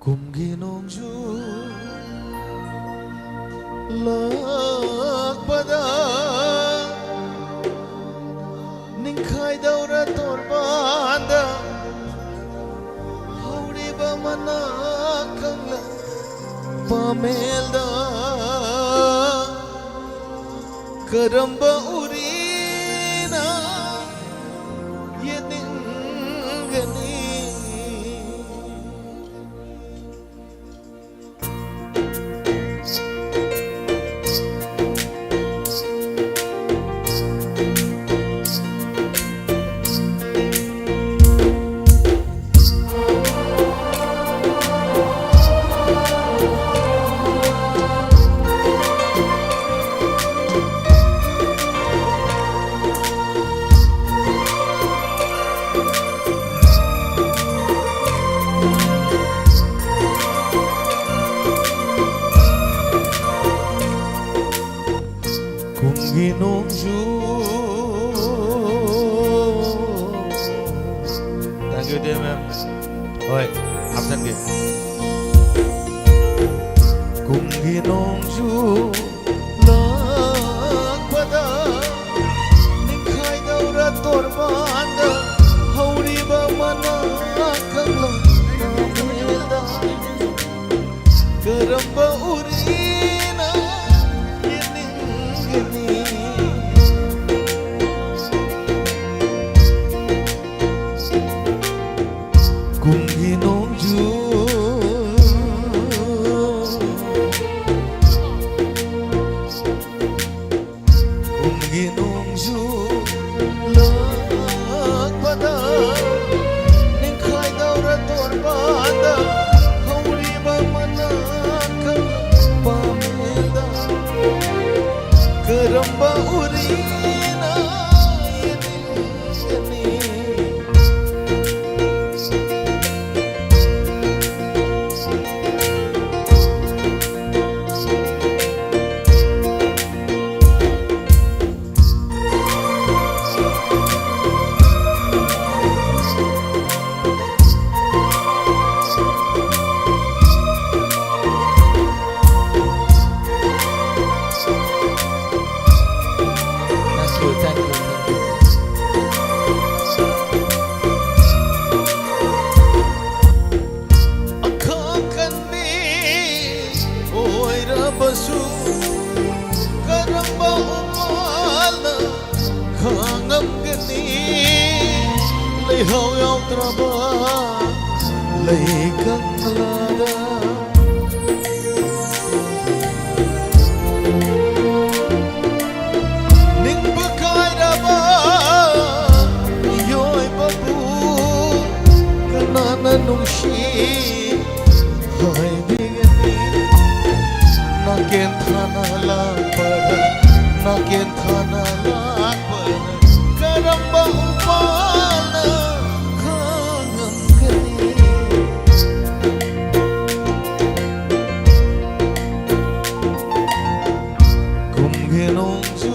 කුම්ගිනොංජු lakpada ningkai daura torbanda hauri ba mana kangla pamelda karamba urina yeningani Ginongju. Thank you dear ma'am. Oi, absen ke? Ginongju lakpada ningkai daura torbanda hauri ba mana kangla pamelda karamba urina Ginongju Ginongju lakpada ningkai daura torbanda hauri ba mana pamelda karamba urina basu karamba umala khangam gani leihau yaw traba leikang lada ning bakai raba yoy babu kanana nungshi hai bigani Nakin thana lakpada nakin thana lakpada karamba upala khangam gani Ginongju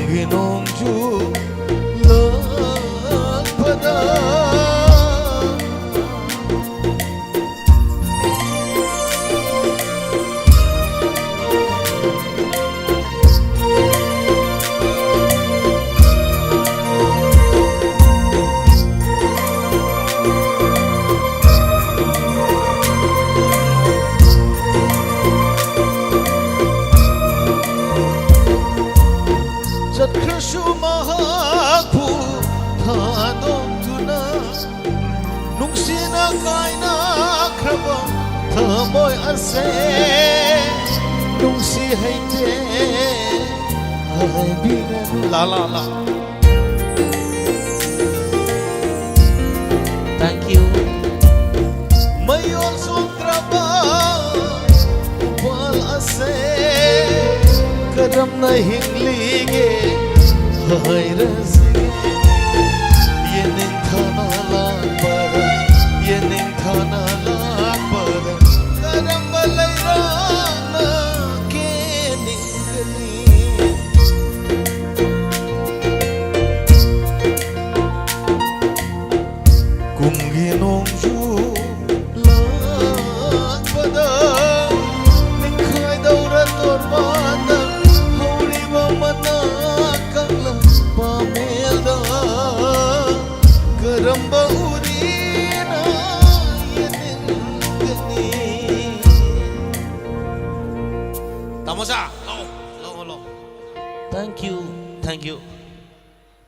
Ginongju lakpada Jatkashu mahakpu thadom tuna nungsina kaina kraba thamoy ase nungsi haite hai biganu la la la Thank you Mayon sontraba wal ase kadam na hinglige hai razige yening thana lakpada yening thana lakpada kadam balairana ke ningani Kunggi nungju lagpada ning khai daura tor banda hauli mamana kangla pamelda karamba urina yenengani tamosa lo. Thank you